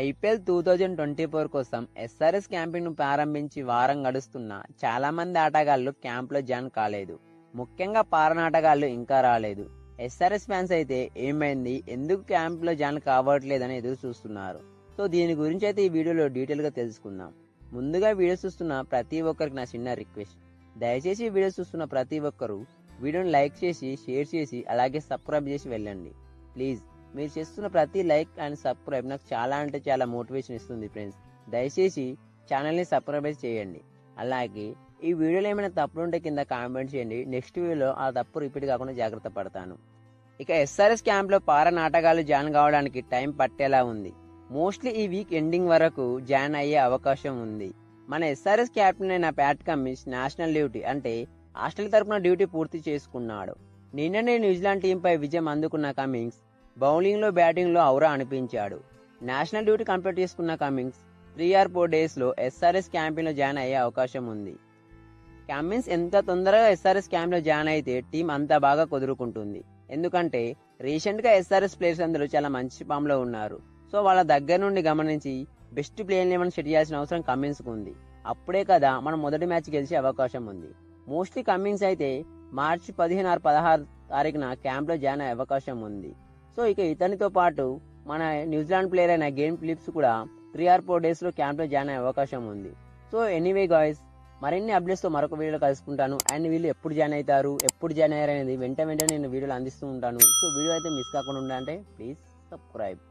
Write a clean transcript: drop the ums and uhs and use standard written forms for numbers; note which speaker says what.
Speaker 1: IPL 2024 కోసం SRS క్యాంపింగ్ను ప్రారంభించి వారం గడుస్తున్నా చాలా మంది ఆటగాళ్లు క్యాంప్లో జాయిన్ కాలేదు. ముఖ్యంగా ఫారెన్ ఆటగాళ్లు ఇంకా రాలేదు. ఎస్ఆర్ఎస్ ఫ్యాన్స్ అయితే ఏమైంది, ఎందుకు క్యాంప్లో జాయిన్ కావట్లేదని ఎదురు చూస్తున్నారు. సో దీని గురించి అయితే ఈ వీడియోలో డీటెయిల్గా తెలుసుకుందాం. ముందుగా వీడియో చూస్తున్న ప్రతి ఒక్కరికి నా చిన్న రిక్వెస్ట్, దయచేసి వీడియో చూస్తున్న ప్రతి ఒక్కరు వీడియోని లైక్ చేసి, షేర్ చేసి, అలాగే సబ్స్క్రైబ్ చేసి వెళ్ళండి ప్లీజ్. మీరు చేస్తున్న ప్రతి లైక్ అండ్ సబ్స్క్రైబ్ నాకు చాలా అంటే చాలా మోటివేషన్ ఇస్తుంది ఫ్రెండ్స్. దయచేసి ఛానల్ని సబ్స్క్రైబ్ చేయండి. అలాగే ఈ వీడియోలో ఏమైనా తప్పులు ఉంటే కింద కామెంట్ చేయండి. నెక్స్ట్ వీడియోలో ఆ తప్పు రిపీట్ కాకుండా జాగ్రత్త పడతాను. ఇక ఎస్ఆర్ఎస్ క్యాంప్లో ఫారెన్ ఆటగాళ్లు జాయిన్ కావడానికి టైం పట్టేలా ఉంది. మోస్ట్లీ ఈ వీక్ ఎండింగ్ వరకు జాయిన్ అయ్యే అవకాశం ఉంది. మన ఎస్ఆర్ఎస్ క్యాప్టెన్ అయిన ప్యాట్ కమిన్స్ నేషనల్ డ్యూటీ అంటే ఆస్ట్రేలియా తరపున డ్యూటీ పూర్తి చేసుకున్నాడు. నిన్ననే న్యూజిలాండ్ టీంపై విజయం అందుకున్న కమిన్స్ బౌలింగ్లో, బ్యాటింగ్లో ఔరా అనిపించాడు. నేషనల్ డ్యూటీ కంప్లీట్ చేసుకున్న కమిన్స్ 3 or 4 డేస్లో ఎస్ఆర్ఎస్ క్యాంపింగ్లో జాయిన్ అయ్యే అవకాశం ఉంది. కమిన్స్ ఎంత తొందరగా ఎస్ఆర్ఎస్ క్యాంప్లో జాయిన్ అయితే టీం అంత బాగా కుదురుకుంటుంది. ఎందుకంటే రీసెంట్గా ఎస్ఆర్ఎస్ ప్లేయర్స్ అందరూ చాలా మంచి ఫామ్లో ఉన్నారు. సో వాళ్ళ దగ్గర నుండి గమనించి బెస్ట్ ప్లేయర్ని మనం సెట్ చేయాల్సిన అవసరం కమిన్స్కి ఉంది. అప్పుడే కదా మనం మొదటి మ్యాచ్ గెలిచే అవకాశం ఉంది. మోస్ట్లీ కమిన్స్ అయితే మార్చి 15 or 16 తారీఖున క్యాంప్లో జాయిన్ అయ్యే అవకాశం ఉంది. సో ఇక ఇతనితో పాటు మన న్యూజిలాండ్ ప్లేయర్ అయిన గేమ్ ఫిలిప్స్ కూడా 3 or 4 డేస్లో క్యాంప్లో జాయిన్ అయ్యే అవకాశం ఉంది. సో ఎనీవే గాయ్స్, మరిన్ని అప్డేట్స్తో మరొక వీడియోలో కలుసుకుంటాను. అండ్ వీళ్ళు ఎప్పుడు జాయిన్ అవుతారు, ఎప్పుడు జాయిన్ అయ్యారు అనేది వెంటనే నేను వీడియోలో అందిస్తూ ఉంటాను. సో వీడియో అయితే మిస్ కాకుండా ఉండాలంటే ప్లీజ్ సబ్స్క్రైబ్.